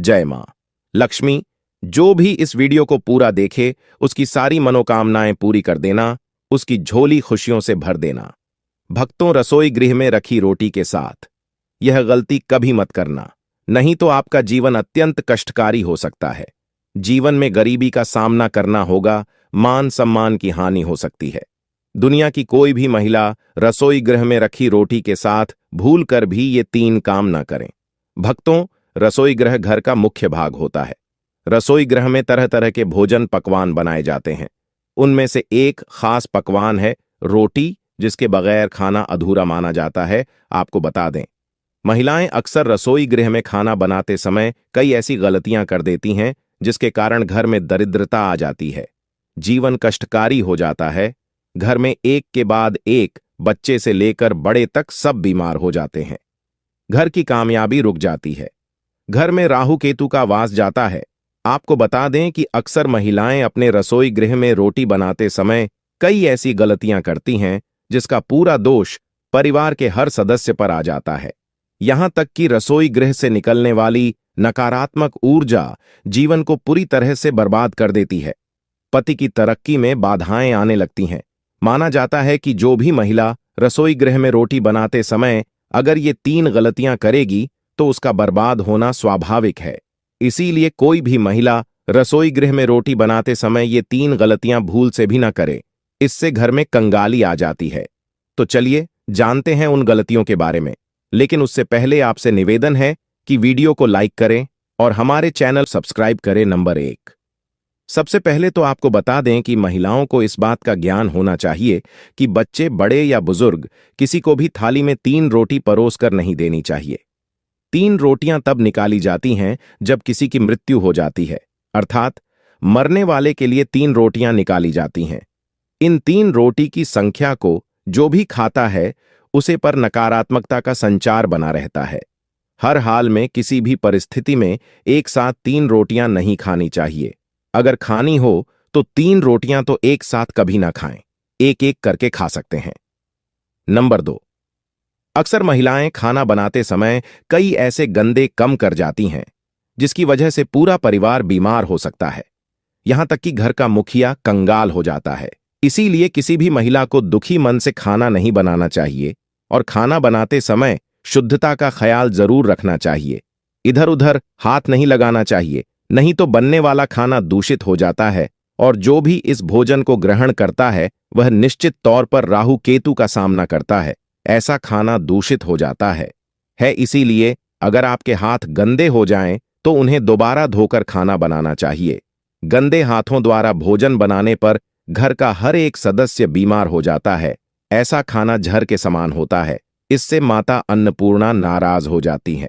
जय मां लक्ष्मी। जो भी इस वीडियो को पूरा देखे उसकी सारी मनोकामनाएं पूरी कर देना, उसकी झोली खुशियों से भर देना। भक्तों, रसोई गृह में रखी रोटी के साथ यह गलती कभी मत करना, नहीं तो आपका जीवन अत्यंत कष्टकारी हो सकता है। जीवन में गरीबी का सामना करना होगा, मान सम्मान की हानि हो सकती है। दुनिया की कोई भी महिला रसोई गृह में रखी रोटी के साथ भूल कर भी ये 3 काम न करें। भक्तों, रसोई गृह घर का मुख्य भाग होता है। रसोई गृह में तरह तरह के भोजन पकवान बनाए जाते हैं। उनमें से एक खास पकवान है रोटी, जिसके बगैर खाना अधूरा माना जाता है। आपको बता दें, महिलाएं अक्सर रसोई गृह में खाना बनाते समय कई ऐसी गलतियां कर देती हैं जिसके कारण घर में दरिद्रता आ जाती है, जीवन कष्टकारी हो जाता है। घर में एक के बाद एक बच्चे से लेकर बड़े तक सब बीमार हो जाते हैं। घर की कामयाबी रुक जाती है। घर में राहु केतु का वास जाता है। आपको बता दें कि अक्सर महिलाएं अपने रसोई गृह में रोटी बनाते समय कई ऐसी गलतियां करती हैं जिसका पूरा दोष परिवार के हर सदस्य पर आ जाता है। यहां तक कि रसोई गृह से निकलने वाली नकारात्मक ऊर्जा जीवन को पूरी तरह से बर्बाद कर देती है। पति की तरक्की में बाधाएं आने लगती हैं। माना जाता है कि जो भी महिला रसोई गृह में रोटी बनाते समय अगर ये 3 गलतियां करेगी तो उसका बर्बाद होना स्वाभाविक है। इसीलिए कोई भी महिला रसोई गृह में रोटी बनाते समय ये 3 गलतियां भूल से भी न करे, इससे घर में कंगाली आ जाती है। तो चलिए जानते हैं उन गलतियों के बारे में, लेकिन उससे पहले आपसे निवेदन है कि वीडियो को लाइक करें और हमारे चैनल सब्सक्राइब करें। नंबर 1, सबसे पहले तो आपको बता दें कि महिलाओं को इस बात का ज्ञान होना चाहिए कि बच्चे, बड़े या बुजुर्ग, किसी को भी थाली में 3 रोटी परोस कर नहीं देनी चाहिए। 3 रोटियां तब निकाली जाती हैं जब किसी की मृत्यु हो जाती है, अर्थात मरने वाले के लिए 3 रोटियां निकाली जाती हैं। इन 3 रोटी की संख्या को जो भी खाता है उसे पर नकारात्मकता का संचार बना रहता है। हर हाल में, किसी भी परिस्थिति में एक साथ 3 रोटियां नहीं खानी चाहिए। अगर खानी हो तो 3 रोटियां तो एक साथ कभी ना खाएं, एक एक करके खा सकते हैं। नंबर 2, अक्सर महिलाएं खाना बनाते समय कई ऐसे गंदे कम कर जाती हैं जिसकी वजह से पूरा परिवार बीमार हो सकता है, यहां तक कि घर का मुखिया कंगाल हो जाता है। इसीलिए किसी भी महिला को दुखी मन से खाना नहीं बनाना चाहिए और खाना बनाते समय शुद्धता का ख्याल जरूर रखना चाहिए। इधर उधर हाथ नहीं लगाना चाहिए, नहीं तो बनने वाला खाना दूषित हो जाता है और जो भी इस भोजन को ग्रहण करता है वह निश्चित तौर पर राहु केतु का सामना करता है। ऐसा खाना दूषित हो जाता है। इसीलिए अगर आपके हाथ गंदे हो जाएं तो उन्हें दोबारा धोकर खाना बनाना चाहिए। गंदे हाथों द्वारा भोजन बनाने पर घर का हर एक सदस्य बीमार हो जाता है। ऐसा खाना जहर के समान होता है। इससे माता अन्नपूर्णा नाराज हो जाती है।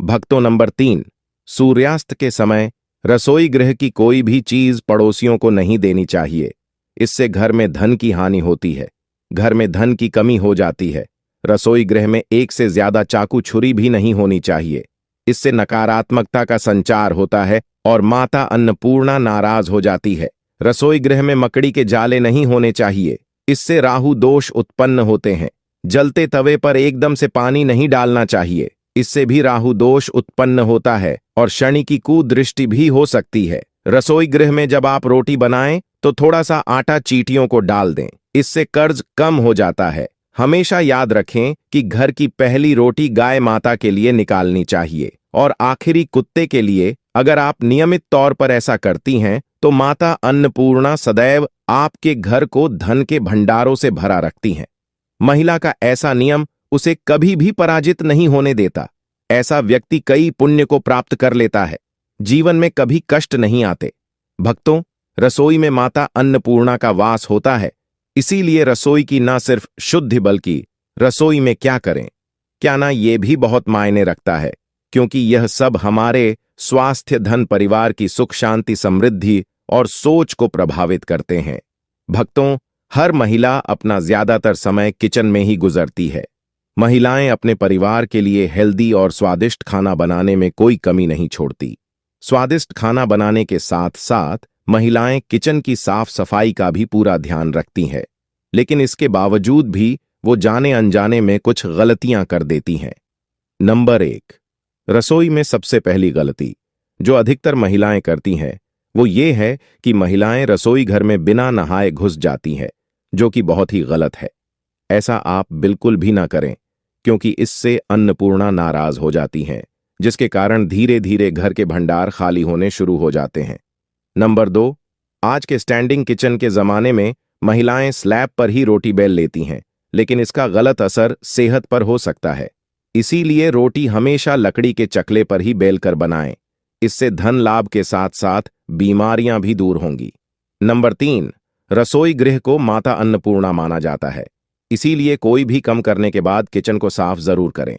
भक्तों, नंबर 3, सूर्यास्त के समय रसोई गृह की कोई भी चीज पड़ोसियों को नहीं देनी चाहिए। इससे घर में धन की हानि होती है, घर में धन की कमी हो जाती है। रसोई गृह में एक से ज्यादा चाकू छुरी भी नहीं होनी चाहिए। इससे नकारात्मकता का संचार होता है और माता अन्नपूर्णा नाराज हो जाती है। रसोई गृह में मकड़ी के जाले नहीं होने चाहिए, इससे राहु दोष उत्पन्न होते हैं। जलते तवे पर एकदम से पानी नहीं डालना चाहिए, इससे भी राहु दोष उत्पन्न होता है और शनि की कुदृष्टि भी हो सकती है। रसोई गृह में जब आप रोटी बनाएं तो थोड़ा सा आटा चींटियों को डाल दें, इससे कर्ज कम हो जाता है। हमेशा याद रखें कि घर की पहली रोटी गाय माता के लिए निकालनी चाहिए और आखिरी कुत्ते के लिए। अगर आप नियमित तौर पर ऐसा करती हैं तो माता अन्नपूर्णा सदैव आपके घर को धन के भंडारों से भरा रखती हैं। महिला का ऐसा नियम उसे कभी भी पराजित नहीं होने देता। ऐसा व्यक्ति कई पुण्य को प्राप्त कर लेता है, जीवन में कभी कष्ट नहीं आते। भक्तों, रसोई में माता अन्नपूर्णा का वास होता है, इसीलिए रसोई की न सिर्फ शुद्धि बल्कि रसोई में क्या करें, क्या ना, ये भी बहुत मायने रखता है, क्योंकि यह सब हमारे स्वास्थ्य, धन, परिवार की सुख शांति, समृद्धि और सोच को प्रभावित करते हैं। भक्तों, हर महिला अपना ज्यादातर समय किचन में ही गुजरती है। महिलाएं अपने परिवार के लिए हेल्दी और स्वादिष्ट खाना बनाने में कोई कमी नहीं छोड़ती। स्वादिष्ट खाना बनाने के साथ साथ महिलाएं किचन की साफ सफाई का भी पूरा ध्यान रखती हैं, लेकिन इसके बावजूद भी वो जाने अनजाने में कुछ गलतियां कर देती हैं। नंबर 1, रसोई में सबसे पहली गलती, जो अधिकतर महिलाएं करती हैं वो ये है कि महिलाएं रसोई घर में बिना नहाए घुस जाती हैं, जो कि बहुत ही गलत है। ऐसा आप बिल्कुल भी ना करें, क्योंकि इससे अन्नपूर्णा नाराज हो जाती हैं, जिसके कारण धीरे धीरे घर के भंडार खाली होने शुरू हो जाते हैं। नंबर 2, आज के स्टैंडिंग किचन के जमाने में महिलाएं स्लैब पर ही रोटी बेल लेती हैं, लेकिन इसका गलत असर सेहत पर हो सकता है। इसीलिए रोटी हमेशा लकड़ी के चकले पर ही बेल कर बनाएं। इससे धन लाभ के साथ साथ बीमारियां भी दूर होंगी। नंबर 3, रसोई गृह को माता अन्नपूर्णा माना जाता है। इसीलिए कोई भी काम करने के बाद किचन को साफ जरूर करें।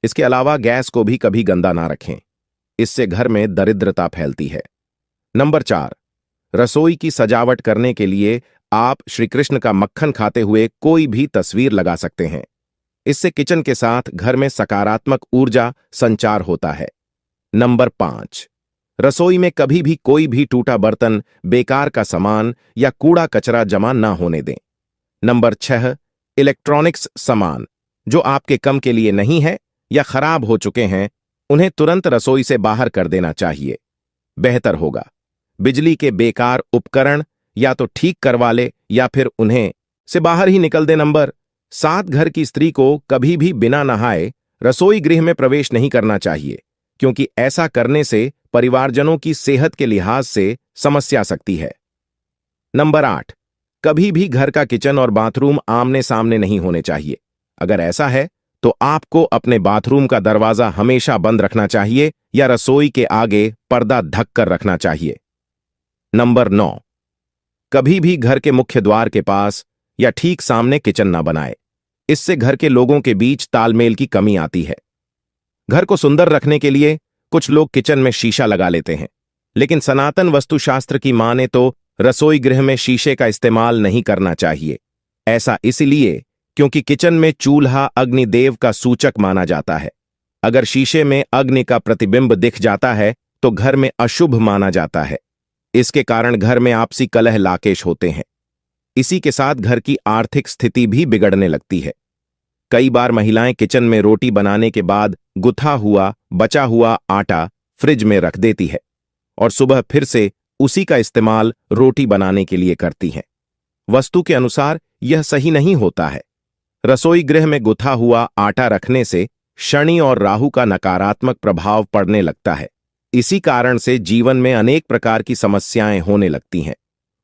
इसके अलावा गैस को भी कभी गंदा ना रखें, इससे घर में दरिद्रता फैलती है। नंबर 4, रसोई की सजावट करने के लिए आप श्री कृष्ण का मक्खन खाते हुए कोई भी तस्वीर लगा सकते हैं। इससे किचन के साथ घर में सकारात्मक ऊर्जा संचार होता है। नंबर 5, रसोई में कभी भी कोई भी टूटा बर्तन, बेकार का सामान या कूड़ा कचरा जमा ना होने दें। नंबर 6, इलेक्ट्रॉनिक्स सामान जो आपके काम के लिए नहीं है या खराब हो चुके हैं, उन्हें तुरंत रसोई से बाहर कर देना चाहिए। बेहतर होगा बिजली के बेकार उपकरण या तो ठीक करवा ले या फिर उन्हें से बाहर ही निकल दे। नंबर 7, घर की स्त्री को कभी भी बिना नहाए रसोई गृह में प्रवेश नहीं करना चाहिए, क्योंकि ऐसा करने से परिवारजनों की सेहत के लिहाज से समस्या आ सकती है। नंबर 8, कभी भी घर का किचन और बाथरूम आमने सामने नहीं होने चाहिए। अगर ऐसा है तो आपको अपने बाथरूम का दरवाजा हमेशा बंद रखना चाहिए या रसोई के आगे पर्दा ढक कर रखना चाहिए। नंबर 9, कभी भी घर के मुख्य द्वार के पास या ठीक सामने किचन ना बनाए। इससे घर के लोगों के बीच तालमेल की कमी आती है। घर को सुंदर रखने के लिए कुछ लोग किचन में शीशा लगा लेते हैं, लेकिन सनातन वास्तुशास्त्र की माने तो रसोई गृह में शीशे का इस्तेमाल नहीं करना चाहिए। ऐसा इसलिए क्योंकि किचन में चूल्हा अग्निदेव का सूचक माना जाता है। अगर शीशे में अग्नि का प्रतिबिंब दिख जाता है तो घर में अशुभ माना जाता है। इसके कारण घर में आपसी कलह लाकेश होते हैं। इसी के साथ घर की आर्थिक स्थिति भी बिगड़ने लगती है। कई बार महिलाएं किचन में रोटी बनाने के बाद गुथा हुआ बचा हुआ आटा फ्रिज में रख देती है और सुबह फिर से उसी का इस्तेमाल रोटी बनाने के लिए करती हैं। वस्तु के अनुसार यह सही नहीं होता है। रसोई गृह में गुथा हुआ आटा रखने से शनि और राहु का नकारात्मक प्रभाव पड़ने लगता है। इसी कारण से जीवन में अनेक प्रकार की समस्याएं होने लगती हैं।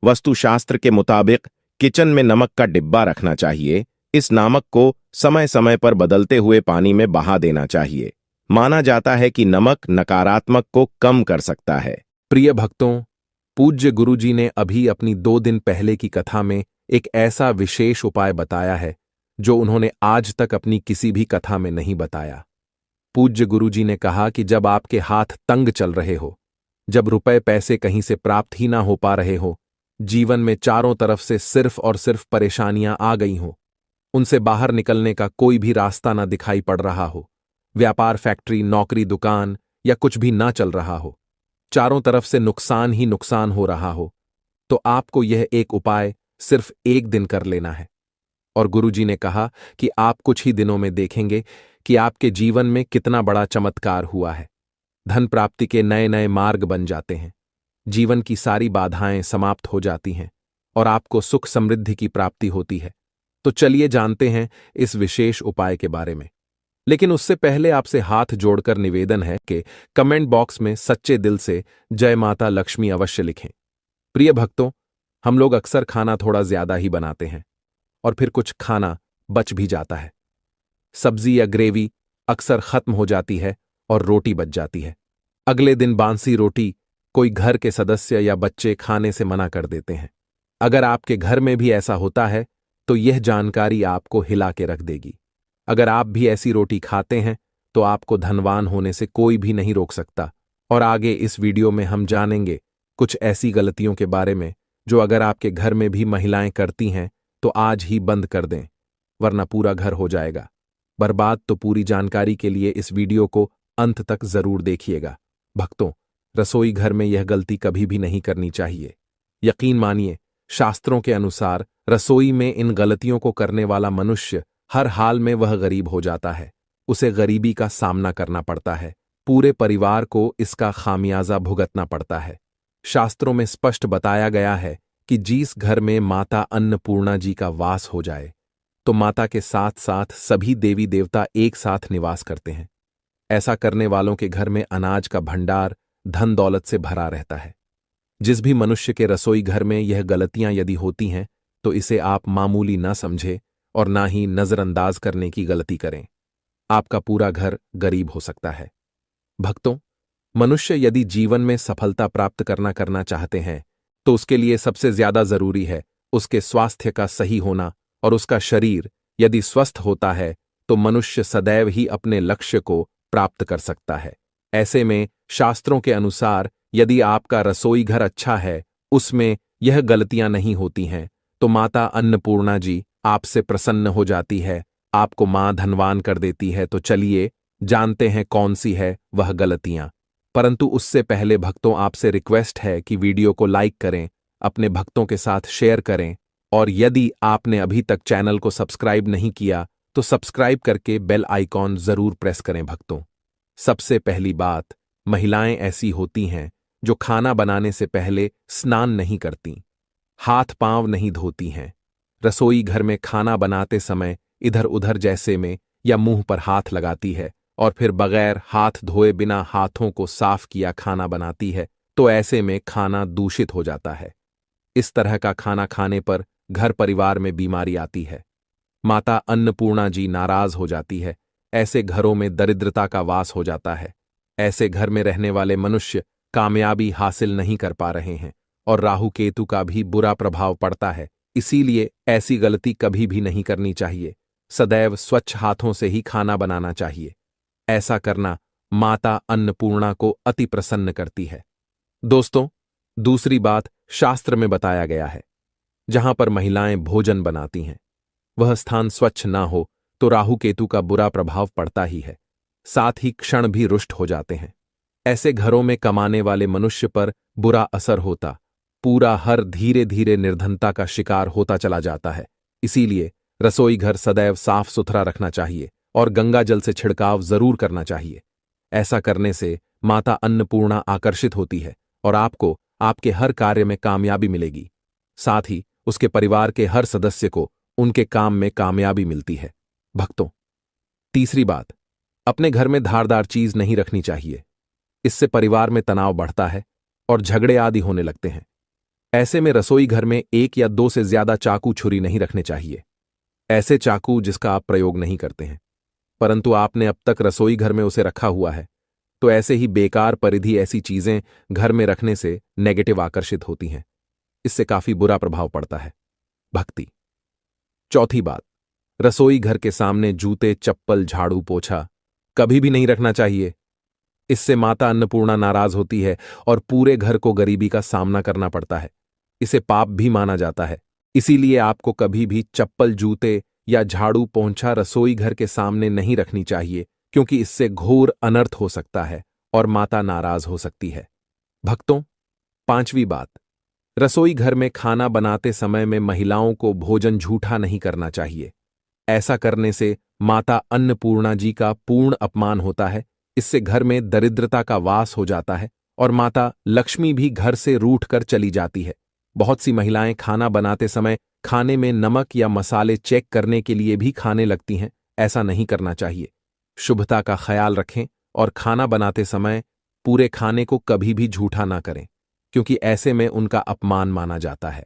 वास्तुशास्त्र के मुताबिक किचन में नमक का डिब्बा रखना चाहिए। इस नमक को समय समय पर बदलते हुए पानी में बहा देना चाहिए। माना जाता है कि नमक नकारात्मक को कम कर सकता है। प्रिय भक्तों, पूज्य गुरुजी ने अभी अपनी 2 दिन पहले की कथा में एक ऐसा विशेष उपाय बताया है जो उन्होंने आज तक अपनी किसी भी कथा में नहीं बताया। पूज्य गुरुजी ने कहा कि जब आपके हाथ तंग चल रहे हो, जब रुपए पैसे कहीं से प्राप्त ही ना हो पा रहे हो, जीवन में चारों तरफ से सिर्फ और सिर्फ परेशानियां आ गई हो, उनसे बाहर निकलने का कोई भी रास्ता ना दिखाई पड़ रहा हो, व्यापार फैक्ट्री नौकरी दुकान या कुछ भी ना चल रहा हो, चारों तरफ से नुकसान ही नुकसान हो रहा हो, तो आपको यह एक उपाय सिर्फ 1 दिन कर लेना है। और गुरुजी ने कहा कि आप कुछ ही दिनों में देखेंगे कि आपके जीवन में कितना बड़ा चमत्कार हुआ है। धन प्राप्ति के नए नए मार्ग बन जाते हैं, जीवन की सारी बाधाएं समाप्त हो जाती हैं और आपको सुख समृद्धि की प्राप्ति होती है। तो चलिए जानते हैं इस विशेष उपाय के बारे में। लेकिन उससे पहले आपसे हाथ जोड़कर निवेदन है कि कमेंट बॉक्स में सच्चे दिल से जय माता लक्ष्मी अवश्य लिखें। प्रिय भक्तों, हम लोग अक्सर खाना थोड़ा ज्यादा ही बनाते हैं और फिर कुछ खाना बच भी जाता है। सब्जी या ग्रेवी अक्सर खत्म हो जाती है और रोटी बच जाती है। अगले दिन बांसी रोटी कोई घर के सदस्य या बच्चे खाने से मना कर देते हैं। अगर आपके घर में भी ऐसा होता है तो यह जानकारी आपको हिला के रख देगी। अगर आप भी ऐसी रोटी खाते हैं तो आपको धनवान होने से कोई भी नहीं रोक सकता। और आगे इस वीडियो में हम जानेंगे कुछ ऐसी गलतियों के बारे में जो अगर आपके घर में भी महिलाएं करती हैं तो आज ही बंद कर दें, वरना पूरा घर हो जाएगा बर्बाद। तो पूरी जानकारी के लिए इस वीडियो को अंत तक जरूर देखिएगा। भक्तों, रसोई घर में यह गलती कभी भी नहीं करनी चाहिए। यकीन मानिए, शास्त्रों के अनुसार रसोई में इन गलतियों को करने वाला मनुष्य हर हाल में वह गरीब हो जाता है, उसे गरीबी का सामना करना पड़ता है, पूरे परिवार को इसका खामियाजा भुगतना पड़ता है। शास्त्रों में स्पष्ट बताया गया है कि जिस घर में माता अन्नपूर्णा जी का वास हो जाए तो माता के साथ साथ सभी देवी देवता एक साथ निवास करते हैं। ऐसा करने वालों के घर में अनाज का भंडार धन दौलत से भरा रहता है। जिस भी मनुष्य के रसोई घर में यह गलतियां यदि होती हैं तो इसे आप मामूली न समझे और ना ही नजरअंदाज करने की गलती करें। आपका पूरा घर गरीब हो सकता है। भक्तों, मनुष्य यदि जीवन में सफलता प्राप्त करना चाहते हैं तो उसके लिए सबसे ज्यादा जरूरी है उसके स्वास्थ्य का सही होना, और उसका शरीर यदि स्वस्थ होता है तो मनुष्य सदैव ही अपने लक्ष्य को प्राप्त कर सकता है। ऐसे में शास्त्रों के अनुसार यदि आपका रसोई घर अच्छा है, उसमें यह गलतियां नहीं होती हैं, तो माता अन्नपूर्णा जी आपसे प्रसन्न हो जाती है, आपको मां धनवान कर देती है। तो चलिए जानते हैं कौन सी है वह गलतियां। परंतु उससे पहले भक्तों, आपसे रिक्वेस्ट है कि वीडियो को लाइक करें, अपने भक्तों के साथ शेयर करें, और यदि आपने अभी तक चैनल को सब्सक्राइब नहीं किया तो सब्सक्राइब करके बेल आइकॉन जरूर प्रेस करें। भक्तों, सबसे पहली बात, महिलाएं ऐसी होती हैं जो खाना बनाने से पहले स्नान नहीं करती, हाथ पांव नहीं धोती हैं, रसोई घर में खाना बनाते समय इधर उधर जैसे में या मुंह पर हाथ लगाती है और फिर बगैर हाथ धोए बिना हाथों को साफ किया खाना बनाती है। तो ऐसे में खाना दूषित हो जाता है। इस तरह का खाना खाने पर घर परिवार में बीमारी आती है। माता अन्नपूर्णा जी नाराज हो जाती है। ऐसे घरों में दरिद्रता का वास हो जाता है। ऐसे घर में रहने वाले मनुष्य कामयाबी हासिल नहीं कर पा रहे हैं और राहु केतु का भी बुरा प्रभाव पड़ता है। इसीलिए ऐसी गलती कभी भी नहीं करनी चाहिए। सदैव स्वच्छ हाथों से ही खाना बनाना चाहिए। ऐसा करना माता अन्नपूर्णा को अति प्रसन्न करती है। दोस्तों, दूसरी बात, शास्त्र में बताया गया है जहां पर महिलाएं भोजन बनाती हैं वह स्थान स्वच्छ ना हो तो राहु केतु का बुरा प्रभाव पड़ता ही है, साथ ही क्षण भी रुष्ट हो जाते हैं। ऐसे घरों में कमाने वाले मनुष्य पर बुरा असर होता, पूरा हर धीरे धीरे निर्धनता का शिकार होता चला जाता है। इसीलिए रसोई घर सदैव साफ सुथरा रखना चाहिए और गंगा जल से छिड़काव जरूर करना चाहिए। ऐसा करने से माता अन्नपूर्णा आकर्षित होती है और आपको आपके हर कार्य में कामयाबी मिलेगी। साथ ही उसके परिवार के हर सदस्य को उनके काम में कामयाबी मिलती है। भक्तों, तीसरी बात, अपने घर में धारदार चीज नहीं रखनी चाहिए। इससे परिवार में तनाव बढ़ता है और झगड़े आदि होने लगते हैं। ऐसे में रसोई घर में एक या दो से ज्यादा चाकू छुरी नहीं रखने चाहिए। ऐसे चाकू जिसका आप प्रयोग नहीं करते हैं परंतु आपने अब तक रसोई घर में उसे रखा हुआ है, तो ऐसे ही बेकार परिधि ऐसी चीजें घर में रखने से नेगेटिव आकर्षित होती हैं। इससे काफी बुरा प्रभाव पड़ता है। भक्ति। चौथी बात, रसोई घर के सामने जूते, चप्पल, झाड़ू, पोछा कभी भी नहीं रखना चाहिए। इससे माता अन्नपूर्णा नाराज होती है और पूरे घर को गरीबी का सामना करना पड़ता है। इसे पाप भी माना जाता है। इसीलिए आपको कभी भी चप्पल, जूते या झाड़ू, पोंछा रसोई घर के सामने नहीं रखनी चाहिए, क्योंकि इससे घोर अनर्थ हो सकता है और माता नाराज हो सकती है। भक्तों, पांचवी बात, रसोई घर में खाना बनाते समय में महिलाओं को भोजन झूठा नहीं करना चाहिए। ऐसा करने से माता अन्नपूर्णा जी का पूर्ण अपमान होता है। इससे घर में दरिद्रता का वास हो जाता है और माता लक्ष्मी भी घर से रूठ कर चली जाती है। बहुत सी महिलाएं खाना बनाते समय खाने में नमक या मसाले चेक करने के लिए भी खाने लगती हैं। ऐसा नहीं करना चाहिए। शुभता का ख्याल रखें और खाना बनाते समय पूरे खाने को कभी भी झूठा ना करें, क्योंकि ऐसे में उनका अपमान माना जाता है।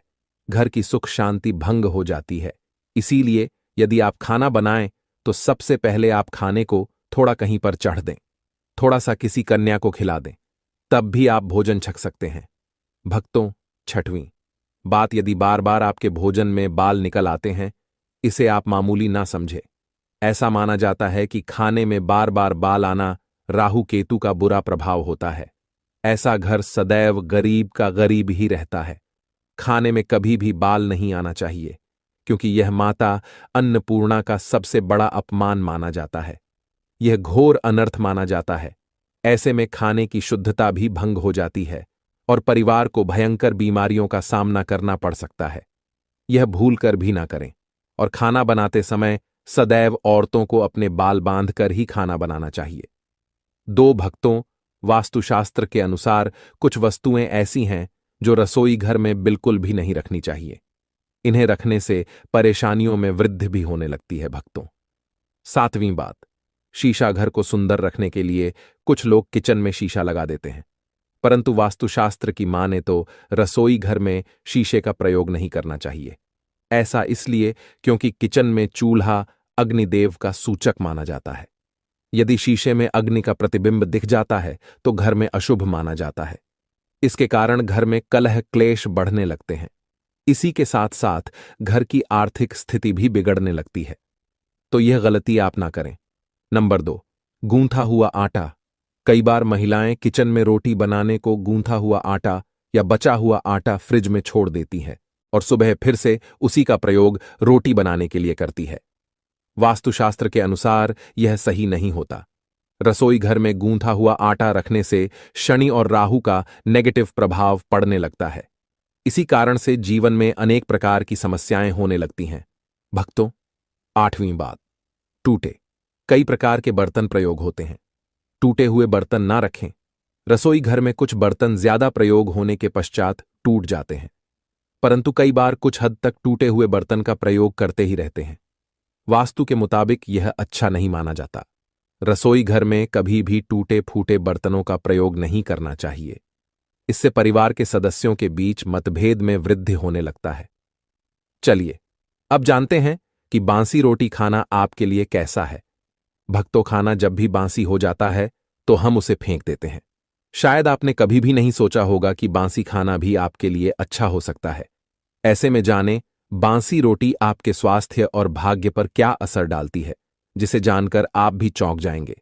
घर की सुख शांति भंग हो जाती है। इसीलिए यदि आप खाना बनाएं तो सबसे पहले आप खाने को थोड़ा कहीं पर चढ़ दें, थोड़ा सा किसी कन्या को खिला दें, तब भी आप भोजन छक सकते हैं। भक्तों, छठवीं बात, यदि बार बार आपके भोजन में बाल निकल आते हैं, इसे आप मामूली ना समझे। ऐसा माना जाता है कि खाने में बार बार बाल आना राहु केतु का बुरा प्रभाव होता है। ऐसा घर सदैव गरीब का गरीब ही रहता है। खाने में कभी भी बाल नहीं आना चाहिए, क्योंकि यह माता अन्नपूर्णा का सबसे बड़ा अपमान माना जाता है। यह घोर अनर्थ माना जाता है। ऐसे में खाने की शुद्धता भी भंग हो जाती है और परिवार को भयंकर बीमारियों का सामना करना पड़ सकता है। यह भूल कर भी ना करें और खाना बनाते समय सदैव औरतों को अपने बाल बांधकर ही खाना बनाना चाहिए। दो भक्तों, वास्तुशास्त्र के अनुसार कुछ वस्तुएं ऐसी हैं जो रसोई घर में बिल्कुल भी नहीं रखनी चाहिए। इन्हें रखने से परेशानियों में वृद्धि भी होने लगती है भक्तों। सातवीं बात, शीशा घर को सुंदर रखने के लिए कुछ लोग किचन में शीशा लगा देते हैं, परंतु वास्तुशास्त्र की माने तो रसोई घर में शीशे का प्रयोग नहीं करना चाहिए। ऐसा इसलिए क्योंकि किचन में चूल्हा अग्निदेव का सूचक माना जाता है। यदि शीशे में अग्नि का प्रतिबिंब दिख जाता है तो घर में अशुभ माना जाता है। इसके कारण घर में कलह क्लेश बढ़ने लगते हैं। इसी के साथ साथ घर की आर्थिक स्थिति भी बिगड़ने लगती है। तो यह गलती आप ना करें। नंबर 2, गूंथा हुआ आटा। कई बार महिलाएं किचन में रोटी बनाने को गूंथा हुआ आटा या बचा हुआ आटा फ्रिज में छोड़ देती हैं और सुबह फिर से उसी का प्रयोग रोटी बनाने के लिए करती है। वास्तुशास्त्र के अनुसार यह सही नहीं होता। रसोई घर में गूंथा हुआ आटा रखने से शनि और राहु का नेगेटिव प्रभाव पड़ने लगता है। इसी कारण से जीवन में अनेक प्रकार की समस्याएं होने लगती हैं। भक्तों, आठवीं बात, टूटे। कई प्रकार के बर्तन प्रयोग होते हैं। टूटे हुए बर्तन ना रखें। रसोई घर में कुछ बर्तन ज्यादा प्रयोग होने के पश्चात टूट जाते हैं, परंतु कई बार कुछ हद तक टूटे हुए बर्तन का प्रयोग करते ही रहते हैं। वास्तु के मुताबिक यह अच्छा नहीं माना जाता। रसोई घर में कभी भी टूटे फूटे बर्तनों का प्रयोग नहीं करना चाहिए। इससे परिवार के सदस्यों के बीच मतभेद में वृद्धि होने लगता है। चलिए अब जानते हैं कि बासी रोटी खाना आपके लिए कैसा है। भक्तों, खाना जब भी बासी हो जाता है तो हम उसे फेंक देते हैं। शायद आपने कभी भी नहीं सोचा होगा कि बासी खाना भी आपके लिए अच्छा हो सकता है। ऐसे में जानें बासी रोटी आपके स्वास्थ्य और भाग्य पर क्या असर डालती है, जिसे जानकर आप भी चौंक जाएंगे।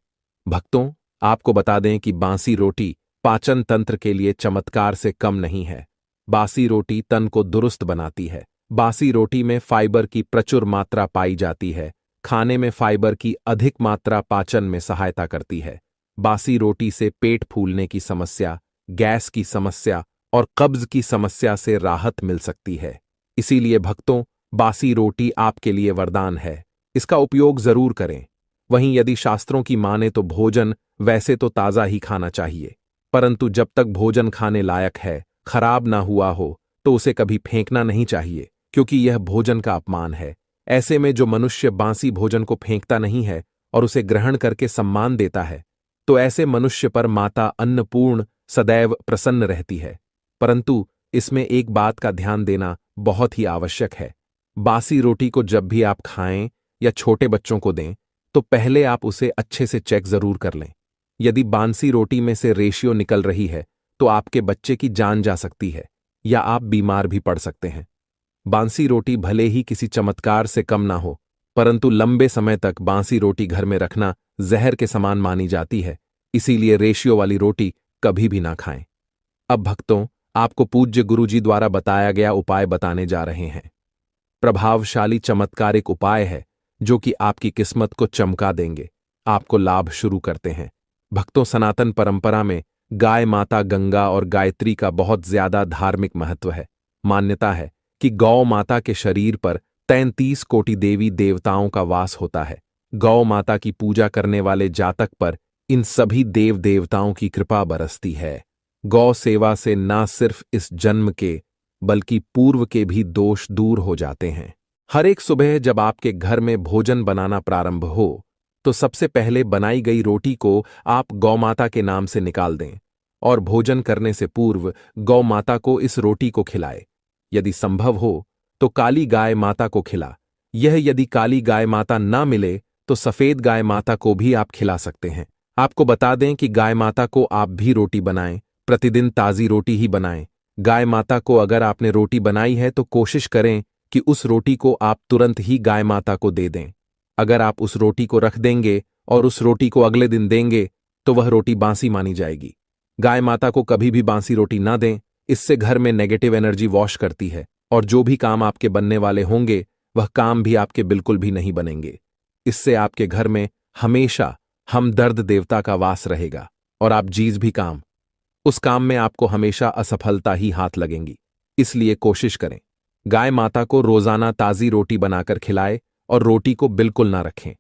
भक्तों, आपको बता दें कि बासी रोटी पाचन तंत्र के लिए चमत्कार से कम नहीं है। बासी रोटी तन को दुरुस्त बनाती है। बासी रोटी में फाइबर की प्रचुर मात्रा पाई जाती है। खाने में फाइबर की अधिक मात्रा पाचन में सहायता करती है। बासी रोटी से पेट फूलने की समस्या, गैस की समस्या और कब्ज की समस्या से राहत मिल सकती है। इसीलिए भक्तों, बासी रोटी आपके लिए वरदान है। इसका उपयोग जरूर करें। वहीं यदि शास्त्रों की माने तो भोजन वैसे तो ताज़ा ही खाना चाहिए, परंतु जब तक भोजन खाने लायक है, खराब ना हुआ हो, तो उसे कभी फेंकना नहीं चाहिए, क्योंकि यह भोजन का अपमान है। ऐसे में जो मनुष्य बासी भोजन को फेंकता नहीं है और उसे ग्रहण करके सम्मान देता है, तो ऐसे मनुष्य पर माता अन्नपूर्ण सदैव प्रसन्न रहती है। परंतु इसमें एक बात का ध्यान देना बहुत ही आवश्यक है। बासी रोटी को जब भी आप खाएं या छोटे बच्चों को दें, तो पहले आप उसे अच्छे से चेक जरूर कर लें। यदि बासी रोटी में से रेशियो निकल रही है तो आपके बच्चे की जान जा सकती है या आप बीमार भी पड़ सकते हैं। बासी रोटी भले ही किसी चमत्कार से कम ना हो, परंतु लंबे समय तक बासी रोटी घर में रखना जहर के समान मानी जाती है। इसीलिए रेशियो वाली रोटी कभी भी ना खाएं। अब भक्तों, आपको पूज्य गुरुजी द्वारा बताया गया उपाय बताने जा रहे हैं। प्रभावशाली चमत्कारिक उपाय है जो कि आपकी किस्मत को चमका देंगे, आपको लाभ शुरू करते हैं। भक्तों, सनातन परंपरा में गाय माता गंगा और गायत्री का बहुत ज्यादा धार्मिक महत्व है। मान्यता है कि गौ माता के शरीर पर 33 कोटि देवी देवताओं का वास होता है। गौ माता की पूजा करने वाले जातक पर इन सभी देव देवताओं की कृपा बरसती है। गौ सेवा से ना सिर्फ इस जन्म के बल्कि पूर्व के भी दोष दूर हो जाते हैं। हर एक सुबह जब आपके घर में भोजन बनाना प्रारंभ हो, तो सबसे पहले बनाई गई रोटी को आप गौ माता के नाम से निकाल दें और भोजन करने से पूर्व गौ माता को इस रोटी को खिलाए। यदि संभव हो तो काली गाय माता को खिला। यह यदि काली गाय माता ना मिले तो सफेद गाय माता को भी आप खिला सकते हैं। आपको बता दें कि गाय माता को आप भी रोटी बनाएं, प्रतिदिन ताजी रोटी ही बनाएं। गाय माता को अगर आपने रोटी बनाई है तो कोशिश करें कि उस रोटी को आप तुरंत ही गाय माता को दे दें। अगर आप उस रोटी को रख देंगे और उस रोटी को अगले दिन देंगे तो वह रोटी बासी मानी जाएगी। गाय माता को कभी भी बासी रोटी ना दें, इससे घर में नेगेटिव एनर्जी वॉश करती है और जो भी काम आपके बनने वाले होंगे वह काम भी आपके बिल्कुल भी नहीं बनेंगे। इससे आपके घर में हमेशा हमदर्द देवता का वास रहेगा और आप जिस भी काम उस काम में आपको हमेशा असफलता ही हाथ लगेंगी। इसलिए कोशिश करें गाय माता को रोजाना ताजी रोटी बनाकर खिलाए और रोटी को बिल्कुल ना रखें।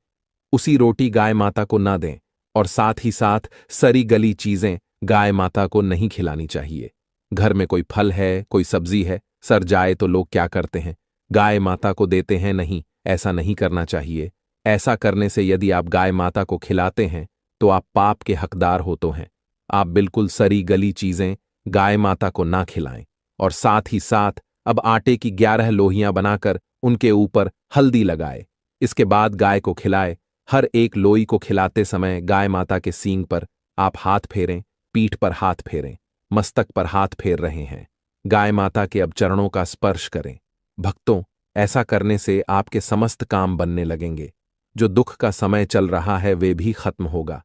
उसी रोटी गाय माता को ना दें, और साथ ही साथ सड़ी गली चीजें गाय माता को नहीं खिलानी चाहिए। घर में कोई फल है, कोई सब्जी है, सड़ जाए तो लोग क्या करते हैं? गाय माता को देते हैं। नहीं, ऐसा नहीं करना चाहिए। ऐसा करने से यदि आप गाय माता को खिलाते हैं तो आप पाप के हकदार होते हैं। आप बिल्कुल सड़ी गली चीजें गाय माता को ना खिलाएं। और साथ ही साथ अब आटे की 11 लोहियां बनाकर उनके ऊपर हल्दी लगाए। इसके बाद गाय को खिलाए। हर एक लोई को खिलाते समय गाय माता के सींग पर आप हाथ फेरें, पीठ पर हाथ फेरें, मस्तक पर हाथ फेर रहे हैं। गाय माता के अब चरणों का स्पर्श करें। भक्तों, ऐसा करने से आपके समस्त काम बनने लगेंगे। जो दुख का समय चल रहा है वे भी खत्म होगा।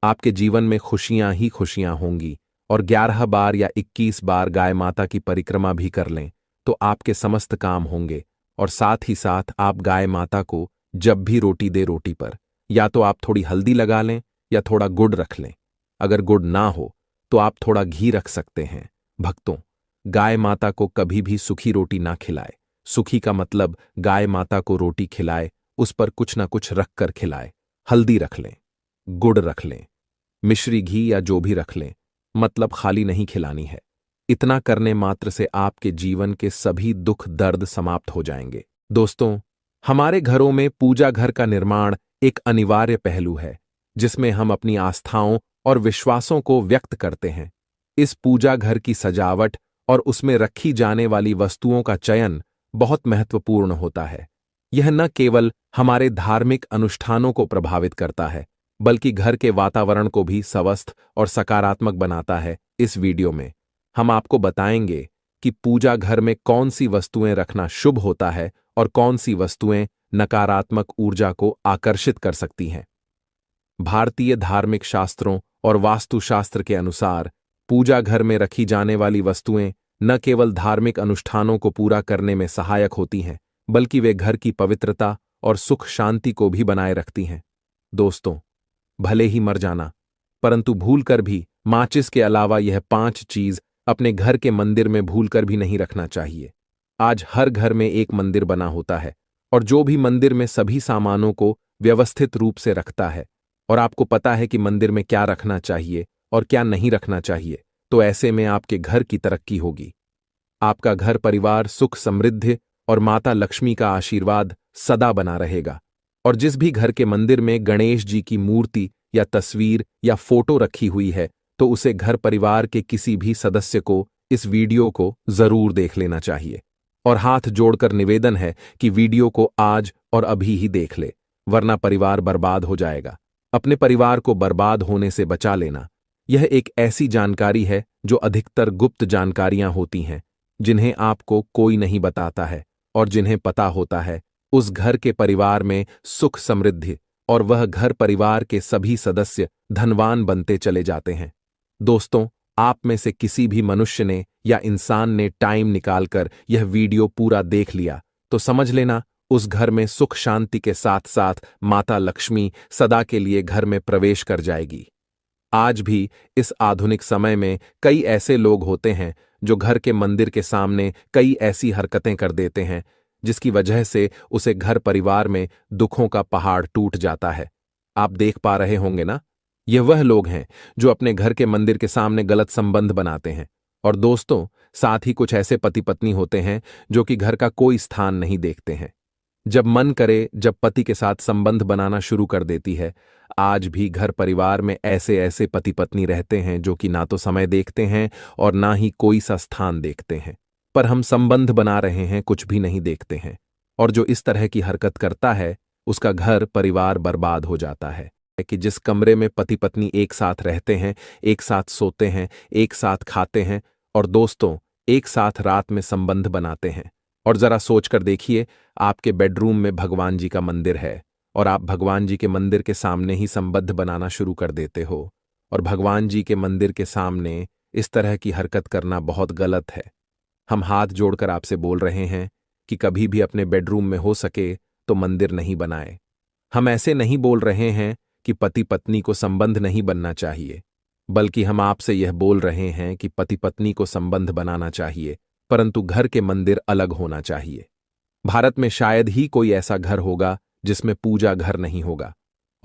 आपके जीवन में खुशियां ही खुशियां होंगी। और 11 बार या 21 बार गाय माता की परिक्रमा भी कर लें तो आपके समस्त काम होंगे। और साथ ही साथ आप गाय माता को जब भी रोटी दे, रोटी पर या तो आप थोड़ी हल्दी लगा लें या थोड़ा गुड़ रख लें। अगर गुड़ ना हो तो आप थोड़ा घी रख सकते हैं। भक्तों, गाय माता को कभी भी सूखी रोटी ना खिलाए। सूखी का मतलब गाय माता को रोटी खिलाए, उस पर कुछ ना कुछ रख कर खिलाए। हल्दी रख लें, गुड़ रख लें, मिश्री घी या जो भी रख लें, मतलब खाली नहीं खिलानी है। इतना करने मात्र से आपके जीवन के सभी दुख दर्द समाप्त हो जाएंगे। दोस्तों, हमारे घरों में पूजा घर का निर्माण एक अनिवार्य पहलू है जिसमें हम अपनी आस्थाओं और विश्वासों को व्यक्त करते हैं। इस पूजा घर की सजावट और उसमें रखी जाने वाली वस्तुओं का चयन बहुत महत्वपूर्ण होता है। यह न केवल हमारे धार्मिक अनुष्ठानों को प्रभावित करता है बल्कि घर के वातावरण को भी स्वस्थ और सकारात्मक बनाता है। इस वीडियो में हम आपको बताएंगे कि पूजा घर में कौन सी वस्तुएं रखना शुभ होता है और कौन सी वस्तुएं नकारात्मक ऊर्जा को आकर्षित कर सकती हैं। भारतीय धार्मिक शास्त्रों और वास्तुशास्त्र के अनुसार पूजा घर में रखी जाने वाली वस्तुएं न केवल धार्मिक अनुष्ठानों को पूरा करने में सहायक होती हैं बल्कि वे घर की पवित्रता और सुख शांति को भी बनाए रखती हैं। दोस्तों, भले ही मर जाना, परंतु भूलकर भी माचिस के अलावा यह 5 चीज अपने घर के मंदिर में भूलकर भी नहीं रखना चाहिए। आज हर घर में एक मंदिर बना होता है और जो भी मंदिर में सभी सामानों को व्यवस्थित रूप से रखता है और आपको पता है कि मंदिर में क्या रखना चाहिए और क्या नहीं रखना चाहिए, तो ऐसे में आपके घर की तरक्की होगी। आपका घर परिवार सुख समृद्धि और माता लक्ष्मी का आशीर्वाद सदा बना रहेगा। और जिस भी घर के मंदिर में गणेश जी की मूर्ति या तस्वीर या फोटो रखी हुई है तो उसे घर परिवार के किसी भी सदस्य को इस वीडियो को जरूर देख लेना चाहिए। और हाथ जोड़कर निवेदन है कि वीडियो को आज और अभी ही देख ले, वरना परिवार बर्बाद हो जाएगा। अपने परिवार को बर्बाद होने से बचा लेना, यह एक ऐसी जानकारी है जो अधिकतर गुप्त जानकारियां होती हैं जिन्हें आपको कोई नहीं बताता है, और जिन्हें पता होता है उस घर के परिवार में सुख समृद्धि और वह घर परिवार के सभी सदस्य धनवान बनते चले जाते हैं। दोस्तों, आप में से किसी भी मनुष्य ने या इंसान ने टाइम निकालकर यह वीडियो पूरा देख लिया तो समझ लेना उस घर में सुख शांति के साथ साथ माता लक्ष्मी सदा के लिए घर में प्रवेश कर जाएगी। आज भी इस आधुनिक समय में कई ऐसे लोग होते हैं जो घर के मंदिर के सामने कई ऐसी हरकतें कर देते हैं जिसकी वजह से उसे घर परिवार में दुखों का पहाड़ टूट जाता है। आप देख पा रहे होंगे ना, यह वह लोग हैं जो अपने घर के मंदिर के सामने गलत संबंध बनाते हैं। और दोस्तों, साथ ही कुछ ऐसे पति पत्नी होते हैं जो कि घर का कोई स्थान नहीं देखते हैं। जब मन करे जब पति के साथ संबंध बनाना शुरू कर देती है। आज भी घर परिवार में ऐसे ऐसे पति पत्नी रहते हैं जो कि ना तो समय देखते हैं और ना ही कोई सा स्थान देखते हैं, पर हम संबंध बना रहे हैं, कुछ भी नहीं देखते हैं। और जो इस तरह की हरकत करता है उसका घर परिवार बर्बाद हो जाता है। कि जिस कमरे में पति पत्नी एक साथ रहते हैं, एक साथ सोते हैं, एक साथ खाते हैं और दोस्तों एक साथ रात में संबंध बनाते हैं, और जरा सोचकर देखिए, आपके बेडरूम में भगवान जी का मंदिर है और आप भगवान जी के मंदिर के सामने ही संबंध बनाना शुरू कर देते हो। और भगवान जी के मंदिर के सामने इस तरह की हरकत करना बहुत गलत है। हम हाथ जोड़कर आपसे बोल रहे हैं कि कभी भी अपने बेडरूम में हो सके तो मंदिर नहीं बनाए। हम ऐसे नहीं बोल रहे हैं कि पति पत्नी को संबंध नहीं बनना चाहिए, बल्कि हम आपसे यह बोल रहे हैं कि पति पत्नी को संबंध बनाना चाहिए, परंतु घर के मंदिर अलग होना चाहिए। भारत में शायद ही कोई ऐसा घर होगा जिसमें पूजा घर नहीं होगा।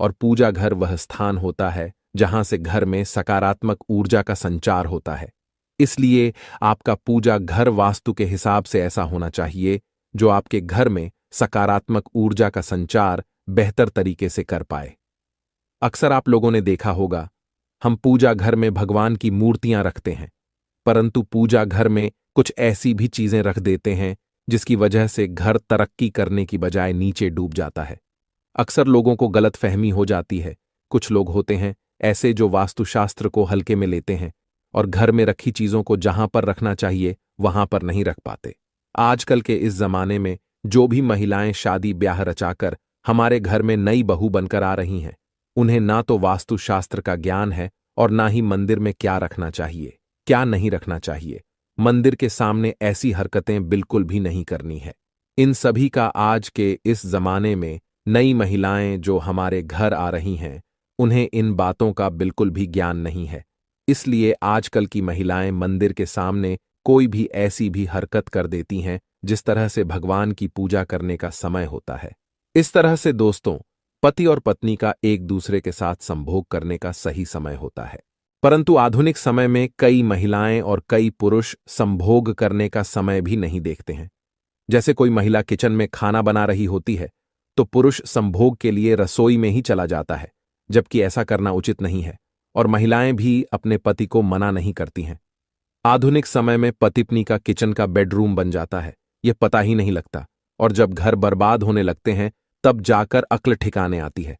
और पूजा घर वह स्थान होता है जहां से घर में सकारात्मक ऊर्जा का संचार होता है। इसलिए आपका पूजा घर वास्तु के हिसाब से ऐसा होना चाहिए जो आपके घर में सकारात्मक ऊर्जा का संचार बेहतर तरीके से कर पाए। अक्सर आप लोगों ने देखा होगा, हम पूजा घर में भगवान की मूर्तियां रखते हैं, परंतु पूजा घर में कुछ ऐसी भी चीजें रख देते हैं जिसकी वजह से घर तरक्की करने की बजाय नीचे डूब जाता है। अक्सर लोगों को गलतफहमी हो जाती है। कुछ लोग होते हैं ऐसे जो वास्तुशास्त्र को हल्के में लेते हैं और घर में रखी चीजों को जहां पर रखना चाहिए वहां पर नहीं रख पाते। आजकल के इस जमाने में जो भी महिलाएं शादी ब्याह रचाकर हमारे घर में नई बहू बनकर आ रही हैं, उन्हें ना तो वास्तुशास्त्र का ज्ञान है और ना ही मंदिर में क्या रखना चाहिए, क्या नहीं रखना चाहिए। मंदिर के सामने ऐसी हरकतें बिल्कुल भी नहीं करनी है। इन सभी का आज के इस जमाने में नई महिलाएं जो हमारे घर आ रही हैं, उन्हें इन बातों का बिल्कुल भी ज्ञान नहीं है। इसलिए आजकल की महिलाएं मंदिर के सामने कोई भी ऐसी भी हरकत कर देती हैं जिस तरह से भगवान की पूजा करने का समय होता है। इस तरह से दोस्तों, पति और पत्नी का एक दूसरे के साथ संभोग करने का सही समय होता है। परंतु आधुनिक समय में कई महिलाएं और कई पुरुष संभोग करने का समय भी नहीं देखते हैं। जैसे कोई महिला किचन में खाना बना रही होती है तो पुरुष संभोग के लिए रसोई में ही चला जाता है, जबकि ऐसा करना उचित नहीं है और महिलाएं भी अपने पति को मना नहीं करती हैं। आधुनिक समय में पति पत्नी का किचन का बेडरूम बन जाता है, यह पता ही नहीं लगता, और जब घर बर्बाद होने लगते हैं तब जाकर अक्ल ठिकाने आती है।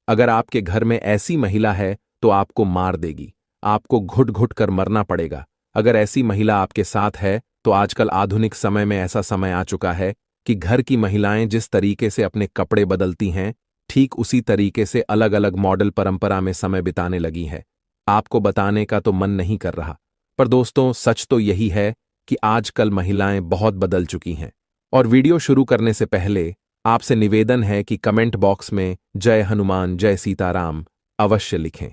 अगर आपके घर में ऐसी महिला है तो आपको मार देगी, आपको घुट घुट कर मरना पड़ेगा। अगर ऐसी महिला आपके साथ है तो आजकल आधुनिक समय में ऐसा समय आ चुका है कि घर की महिलाएं जिस तरीके से अपने कपड़े बदलती हैं, ठीक उसी तरीके से अलग अलग मॉडल परंपरा में समय बिताने लगी है। आपको बताने का तो मन नहीं कर रहा, पर दोस्तों सच तो यही है कि आजकल महिलाएं बहुत बदल चुकी हैं। और वीडियो शुरू करने से पहले आपसे निवेदन है कि कमेंट बॉक्स में जय हनुमान जय सीताराम अवश्य लिखें।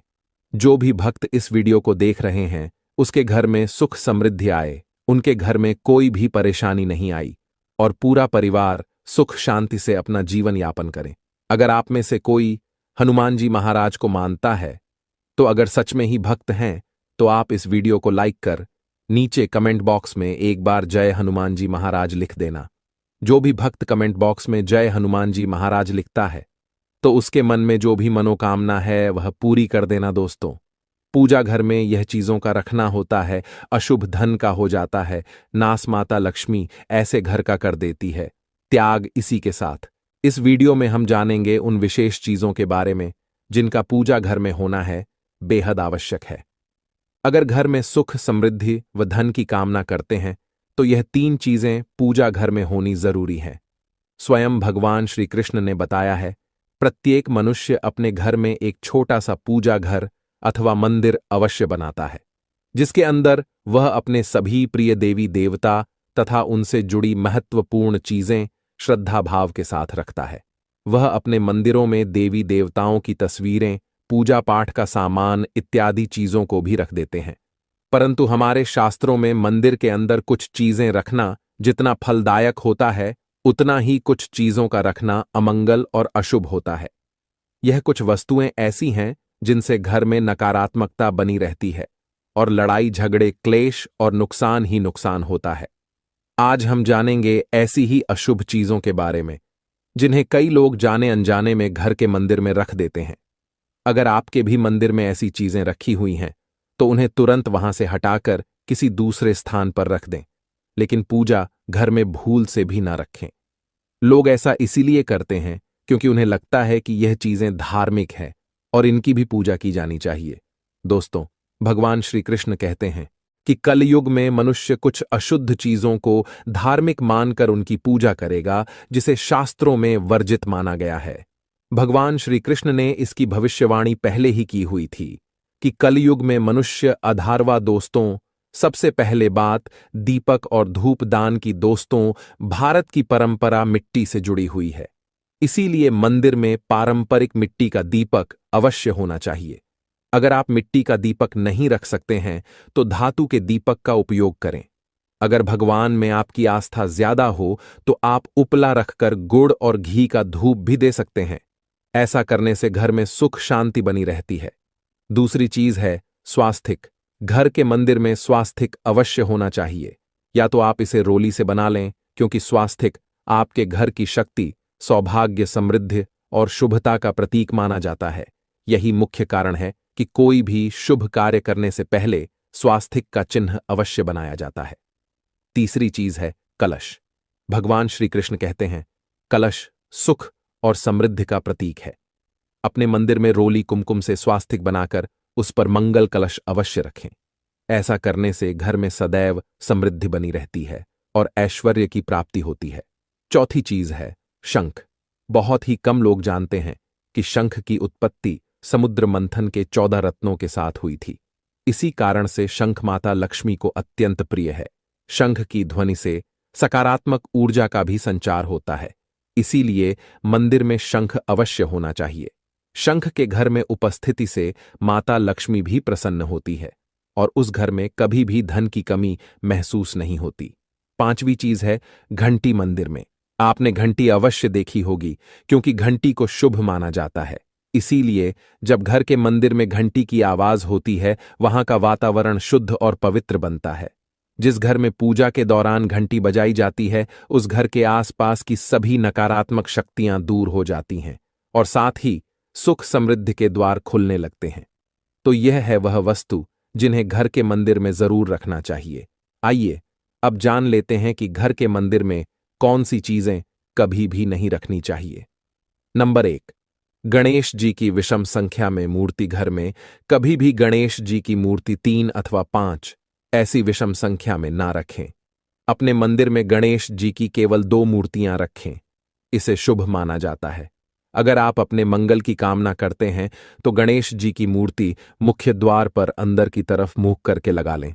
जो भी भक्त इस वीडियो को देख रहे हैं उसके घर में सुख समृद्धि आए, उनके घर में कोई भी परेशानी नहीं आई और पूरा परिवार सुख शांति से अपना जीवन यापन करें। अगर आप में से कोई हनुमान जी महाराज को मानता है तो अगर सच में ही भक्त हैं तो आप इस वीडियो को लाइक कर नीचे कमेंट बॉक्स में एक बार जय हनुमान जी महाराज लिख देना। जो भी भक्त कमेंट बॉक्स में जय हनुमान जी महाराज लिखता है तो उसके मन में जो भी मनोकामना है वह पूरी कर देना। दोस्तों, पूजा घर में यह चीजों का रखना होता है, अशुभ धन का हो जाता है, नास माता लक्ष्मी ऐसे घर का कर देती है। त्याग इसी के साथ इस वीडियो में हम जानेंगे उन विशेष चीजों के बारे में जिनका पूजा घर में होना है बेहद आवश्यक है। अगर घर में सुख समृद्धि व धन की कामना करते हैं तो यह 3 चीजें पूजा घर में होनी जरूरी है। स्वयं भगवान श्री कृष्ण ने बताया है, प्रत्येक मनुष्य अपने घर में एक छोटा सा पूजा घर अथवा मंदिर अवश्य बनाता है, जिसके अंदर वह अपने सभी प्रिय देवी देवता तथा उनसे जुड़ी महत्वपूर्ण चीजें श्रद्धा भाव के साथ रखता है। वह अपने मंदिरों में देवी देवताओं की तस्वीरें, पूजा पाठ का सामान इत्यादि चीजों को भी रख देते हैं। परंतु हमारे शास्त्रों में मंदिर के अंदर कुछ चीजें रखना जितना फलदायक होता है, उतना ही कुछ चीजों का रखना अमंगल और अशुभ होता है। यह कुछ वस्तुएं ऐसी हैं जिनसे घर में नकारात्मकता बनी रहती है और लड़ाई झगड़े क्लेश और नुकसान ही नुकसान होता है। आज हम जानेंगे ऐसी ही अशुभ चीजों के बारे में जिन्हें कई लोग जाने अनजाने में घर के मंदिर में रख देते हैं। अगर आपके भी मंदिर में ऐसी चीजें रखी हुई हैं तो उन्हें तुरंत वहां से हटाकर किसी दूसरे स्थान पर रख दें, लेकिन पूजा घर में भूल से भी ना रखें। लोग ऐसा इसीलिए करते हैं क्योंकि उन्हें लगता है कि यह चीजें धार्मिक हैं और इनकी भी पूजा की जानी चाहिए। दोस्तों, भगवान श्री कृष्ण कहते हैं कि कलयुग में मनुष्य कुछ अशुद्ध चीजों को धार्मिक मानकर उनकी पूजा करेगा, जिसे शास्त्रों में वर्जित माना गया है। भगवान श्री कृष्ण ने इसकी भविष्यवाणी पहले ही की हुई थी कि कलयुग में मनुष्य अधार्वा दोस्तों, सबसे पहले बात दीपक और धूप दान की दोस्तों, भारत की परंपरा मिट्टी से जुड़ी हुई है। इसीलिए मंदिर में पारंपरिक मिट्टी का दीपक अवश्य होना चाहिए। अगर आप मिट्टी का दीपक नहीं रख सकते हैं तो धातु के दीपक का उपयोग करें। अगर भगवान में आपकी आस्था ज्यादा हो तो आप उपला रखकर गुड़ और घी का धूप भी दे सकते हैं। ऐसा करने से घर में सुख शांति बनी रहती है। दूसरी चीज है स्वास्थिक। घर के मंदिर में स्वास्थिक अवश्य होना चाहिए। या तो आप इसे रोली से बना लें, क्योंकि स्वास्थिक आपके घर की शक्ति, सौभाग्य, समृद्धि और शुभता का प्रतीक माना जाता है। यही मुख्य कारण है कि कोई भी शुभ कार्य करने से पहले स्वास्थिक का चिन्ह अवश्य बनाया जाता है। तीसरी चीज है कलश। भगवान श्री कृष्ण कहते हैं, कलश सुख और समृद्धि का प्रतीक है। अपने मंदिर में रोली कुमकुम से स्वास्तिक बनाकर उस पर मंगल कलश अवश्य रखें। ऐसा करने से घर में सदैव समृद्धि बनी रहती है और ऐश्वर्य की प्राप्ति होती है। चौथी चीज है शंख। बहुत ही कम लोग जानते हैं कि शंख की उत्पत्ति समुद्र मंथन के 14 रत्नों के साथ हुई थी। इसी कारण से शंख माता लक्ष्मी को अत्यंत प्रिय है। शंख की ध्वनि से सकारात्मक ऊर्जा का भी संचार होता है। इसीलिए मंदिर में शंख अवश्य होना चाहिए। शंख के घर में उपस्थिति से माता लक्ष्मी भी प्रसन्न होती है और उस घर में कभी भी धन की कमी महसूस नहीं होती। पांचवी चीज है घंटी। मंदिर में आपने घंटी अवश्य देखी होगी, क्योंकि घंटी को शुभ माना जाता है। इसीलिए जब घर के मंदिर में घंटी की आवाज होती है, वहां का वातावरण शुद्ध और पवित्र बनता है। जिस घर में पूजा के दौरान घंटी बजाई जाती है, उस घर के आसपास की सभी नकारात्मक शक्तियां दूर हो जाती हैं और साथ ही सुख समृद्धि के द्वार खुलने लगते हैं। तो यह है वह वस्तु जिन्हें घर के मंदिर में जरूर रखना चाहिए। आइए अब जान लेते हैं कि घर के मंदिर में कौन सी चीजें कभी भी नहीं रखनी चाहिए। नंबर 1, गणेश जी की विषम संख्या में मूर्ति। घर में कभी भी गणेश जी की मूर्ति 3 अथवा 5 ऐसी विषम संख्या में ना रखें। अपने मंदिर में गणेश जी की केवल 2 मूर्तियां रखें। इसे शुभ माना जाता है। अगर आप अपने मंगल की कामना करते हैं तो गणेश जी की मूर्ति मुख्य द्वार पर अंदर की तरफ मुंह करके लगा लें।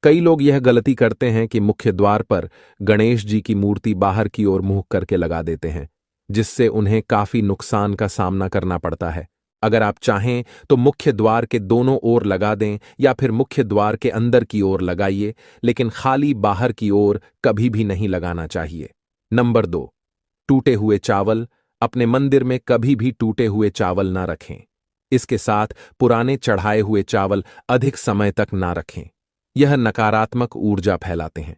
कई लोग यह गलती करते हैं कि मुख्य द्वार पर गणेश जी की मूर्ति बाहर की ओर मुंह करके लगा देते हैं, जिससे उन्हें काफी नुकसान का सामना करना पड़ता है। अगर आप चाहें तो मुख्य द्वार के दोनों ओर लगा दें या फिर मुख्य द्वार के अंदर की ओर लगाइए, लेकिन खाली बाहर की ओर कभी भी नहीं लगाना चाहिए। नंबर 2, टूटे हुए चावल। अपने मंदिर में कभी भी टूटे हुए चावल ना रखें। इसके साथ पुराने चढ़ाए हुए चावल अधिक समय तक ना रखें। यह नकारात्मक ऊर्जा फैलाते हैं।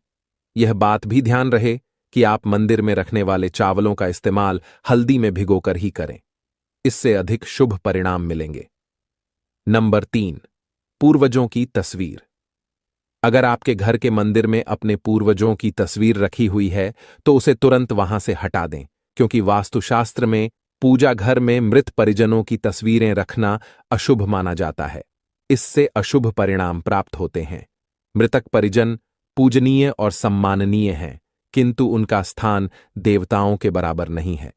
यह बात भी ध्यान रहे कि आप मंदिर में रखने वाले चावलों का इस्तेमाल हल्दी में भिगोकर ही करें। इससे अधिक शुभ परिणाम मिलेंगे। नंबर 3, पूर्वजों की तस्वीर। अगर आपके घर के मंदिर में अपने पूर्वजों की तस्वीर रखी हुई है तो उसे तुरंत वहां से हटा दें, क्योंकि वास्तुशास्त्र में पूजा घर में मृत परिजनों की तस्वीरें रखना अशुभ माना जाता है। इससे अशुभ परिणाम प्राप्त होते हैं। मृतक परिजन पूजनीय और सम्माननीय हैं, किंतु उनका स्थान देवताओं के बराबर नहीं है।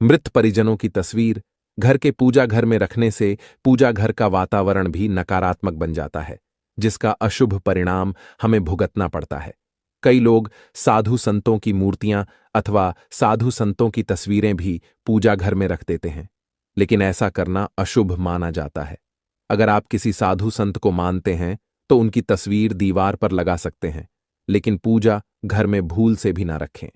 मृत परिजनों की तस्वीर घर के पूजा घर में रखने से पूजा घर का वातावरण भी नकारात्मक बन जाता है, जिसका अशुभ परिणाम हमें भुगतना पड़ता है। कई लोग साधु संतों की मूर्तियां अथवा साधु संतों की तस्वीरें भी पूजा घर में रख देते हैं, लेकिन ऐसा करना अशुभ माना जाता है। अगर आप किसी साधु संत को मानते हैं तो उनकी तस्वीर दीवार पर लगा सकते हैं, लेकिन पूजा घर में भूल से भी ना रखें।